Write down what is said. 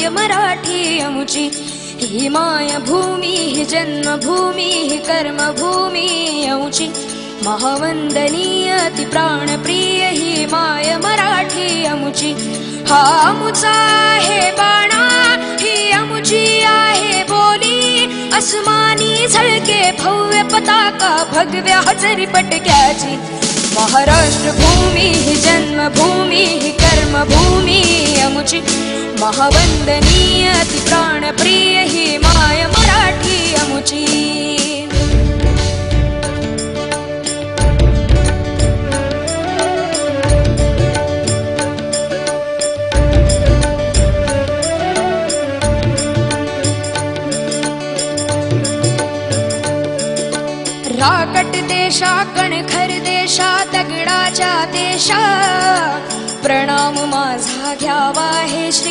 माय मराठी अमुची। ही मायभूमी ही जन्मभूमी ही कर्मभूमी अमुची। महावंदनीय ती प्राणप्रिय ही माय मराठी अमुची। हा अमुचा आहे बाणा ही अमुची आहे बोली। अस्मानी झळके भव्य पताका भगव्या हजरी पटक्याची। महाराष्ट्र भूमी ही जन्मभूमी ही कर्मभूमी अमुची। महावंदनीय ती प्राणप्रिय ही माय मराठी अमुची। राकट देशा कणखर देशा दगडाच्या देशा प्रणाम माझा घ्यावा हे श्री